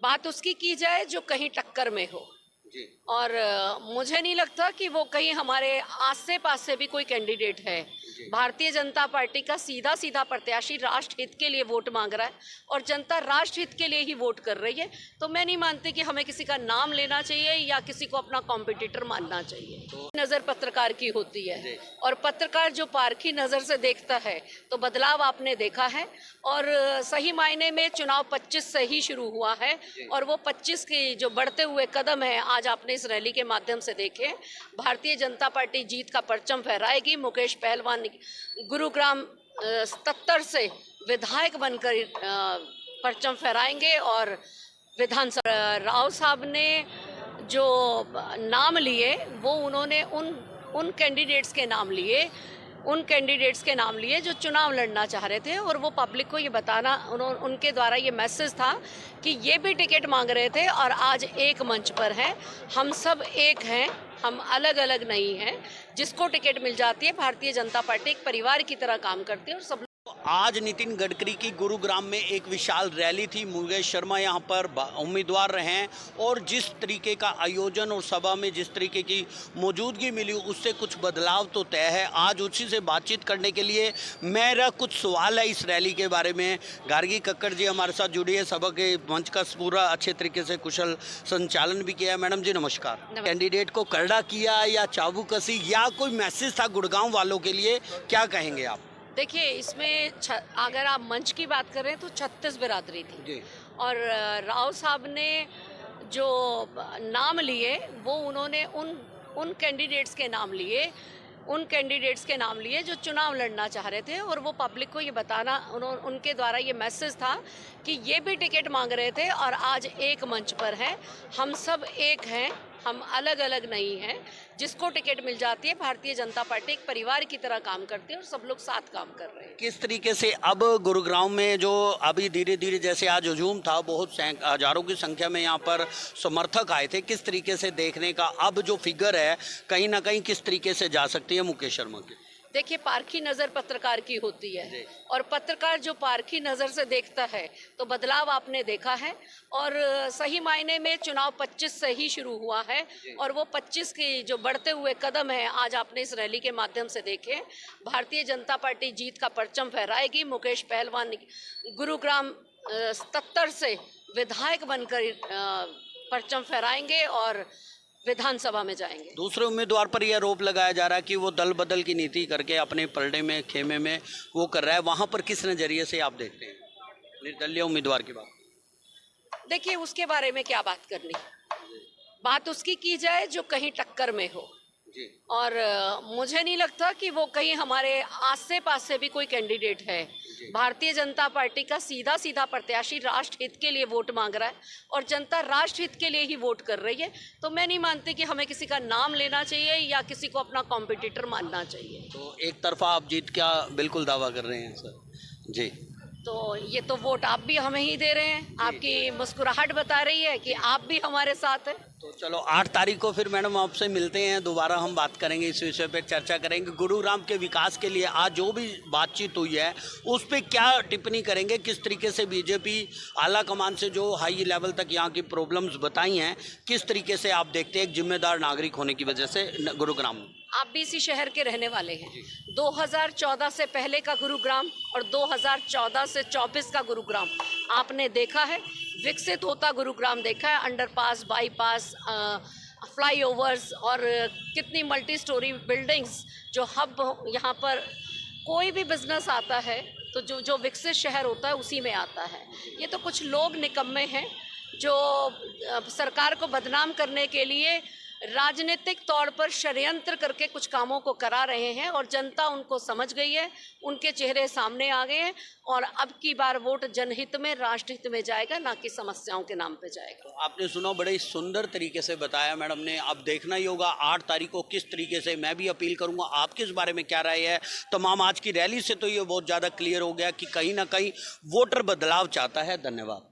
बात उसकी की जाए जो कहीं टक्कर में हो जी। और मुझे नहीं लगता कि वो कहीं हमारे आसे पास से भी कोई कैंडिडेट है। जी। भारतीय जनता पार्टी का सीधा सीधा प्रत्याशी राष्ट्र हित के लिए वोट मांग रहा है और जनता राष्ट्र हित के लिए ही वोट कर रही है। तो मैं नहीं मानती कि हमें किसी का नाम लेना चाहिए या किसी को अपना कॉम्पिटिटर मानना चाहिए। नज़र पत्रकार की होती है और पत्रकार जो पारखी नज़र से देखता है तो बदलाव आपने देखा है। और सही मायने में चुनाव 25 से ही शुरू हुआ है और वो 25 की जो बढ़ते हुए कदम है आज आपने इस रैली के माध्यम से देखे। भारतीय जनता पार्टी जीत का परचम फहराएगी। मुकेश पहलवान गुरुग्राम 77 से विधायक बनकर परचम फहराएंगे और विधानसभा राव साहब ने जो नाम लिए वो उन्होंने उन कैंडिडेट्स के नाम लिए जो चुनाव लड़ना चाह रहे थे और वो पब्लिक को ये बताना उनके द्वारा ये मैसेज था कि ये भी टिकट मांग रहे थे और आज एक मंच पर हैं। हम सब एक हैं, हम अलग अलग नहीं हैं। जिसको टिकट मिल जाती है, भारतीय जनता पार्टी एक परिवार की तरह काम करती है और सब। आज नितिन गडकरी की गुरुग्राम में एक विशाल रैली थी। मुकेश शर्मा यहाँ पर उम्मीदवार रहे हैं और जिस तरीके का आयोजन और सभा में जिस तरीके की मौजूदगी मिली उससे कुछ बदलाव तो तय है। आज उसी से बातचीत करने के लिए मेरा कुछ सवाल है इस रैली के बारे में। गार्गी कक्कड़ जी हमारे साथ जुड़ी है, सभा के मंच का पूरा अच्छे तरीके से कुशल संचालन भी किया है। मैडम जी नमस्कार। कैंडिडेट को करड़ा किया या चाबुकसी या कोई मैसेज था गुड़गांव वालों के लिए, क्या कहेंगे आप? देखिए, इसमें अगर आप मंच की बात करें तो 36 बिरादरी थी जी। और राव साहब ने जो नाम लिए वो उन्होंने उन कैंडिडेट्स के नाम लिए जो चुनाव लड़ना चाह रहे थे और वो पब्लिक को ये बताना उनके द्वारा ये मैसेज था कि ये भी टिकट मांग रहे थे और आज एक मंच पर हैं। हम सब एक हैं, हम अलग अलग नहीं हैं। जिसको टिकट मिल जाती है, भारतीय जनता पार्टी एक परिवार की तरह काम करती है और सब लोग साथ काम कर रहे हैं। किस तरीके से अब गुरुग्राम में जो अभी धीरे धीरे जैसे आज हुजूम था, बहुत हजारों की संख्या में यहाँ पर समर्थक आए थे, किस तरीके से देखने का अब जो फिगर है कहीं ना कहीं किस तरीके से जा सकती है मुकेश शर्मा की? देखिए, पारखी नज़र पत्रकार की होती है और पत्रकार जो पारखी नज़र से देखता है तो बदलाव आपने देखा है। और सही मायने में चुनाव 25 से ही शुरू हुआ है और वो 25 की जो बढ़ते हुए कदम है आज आपने इस रैली के माध्यम से देखे। भारतीय जनता पार्टी जीत का परचम फहराएगी। मुकेश पहलवान गुरुग्राम 77 से विधायक बनकर परचम फहराएंगे और विधानसभा में जाएंगे। दूसरे उम्मीदवार पर यह आरोप लगाया जा रहा है कि वो दल बदल की नीति करके अपने पलड़े में खेमे में वो कर रहा है, वहां पर किस नजरिए से आप देखते हैं निर्दलीय उम्मीदवार की बात? देखिए, उसके बारे में क्या बात करनी, बात उसकी की जाए जो कहीं टक्कर में हो। जी। और मुझे नहीं लगता कि वो कहीं हमारे आसे पास से भी कोई कैंडिडेट है। भारतीय जनता पार्टी का सीधा सीधा प्रत्याशी राष्ट्र हित के लिए वोट मांग रहा है और जनता राष्ट्र हित के लिए ही वोट कर रही है। तो मैं नहीं मानती कि हमें किसी का नाम लेना चाहिए या किसी को अपना कॉम्पिटिटर मानना चाहिए। तो एक तरफा आप जीत का बिल्कुल दावा कर रहे हैं सर? जी। तो ये तो वोट आप भी हमें ही दे रहे हैं। आपकी मुस्कुराहट बता रही है कि आप भी हमारे साथ हैं। तो चलो 8 तारीख को फिर मैडम आपसे मिलते हैं, दोबारा हम बात करेंगे, इस विषय पे चर्चा करेंगे। गुरुग्राम के विकास के लिए आज जो भी बातचीत हुई है उस पर क्या टिप्पणी करेंगे, किस तरीके से बीजेपी आला कमान से जो हाई लेवल तक यहाँ की प्रॉब्लम्स बताई हैं किस तरीके से आप देखते हैं एक जिम्मेदार नागरिक होने की वजह से गुरुग्राम में? आप भी इसी शहर के रहने वाले हैं। 2014 से पहले का गुरुग्राम और 2014 से 24 का गुरुग्राम आपने देखा है। विकसित होता गुरुग्राम देखा है। अंडरपास, बाईपास, फ्लाईओवर्स और कितनी मल्टी स्टोरी बिल्डिंग्स। जो हब यहाँ पर कोई भी बिजनेस आता है तो जो विकसित शहर होता है उसी में आता है। ये तो कुछ लोग निकम्मे हैं जो सरकार को बदनाम करने के लिए राजनीतिक तौर पर षड्यंत्र करके कुछ कामों को करा रहे हैं और जनता उनको समझ गई है, उनके चेहरे सामने आ गए हैं और अब की बार वोट जनहित में, राष्ट्रहित में जाएगा, ना कि समस्याओं के नाम पे जाएगा। तो आपने सुना, बड़े सुंदर तरीके से बताया मैडम ने। अब देखना ही होगा 8 तारीख को किस तरीके से। मैं भी अपील करूंगा, आपके इस बारे में क्या राय है? तमाम आज की रैली से तो ये बहुत ज़्यादा क्लियर हो गया कि कहीं ना कहीं वोटर बदलाव चाहता है। धन्यवाद।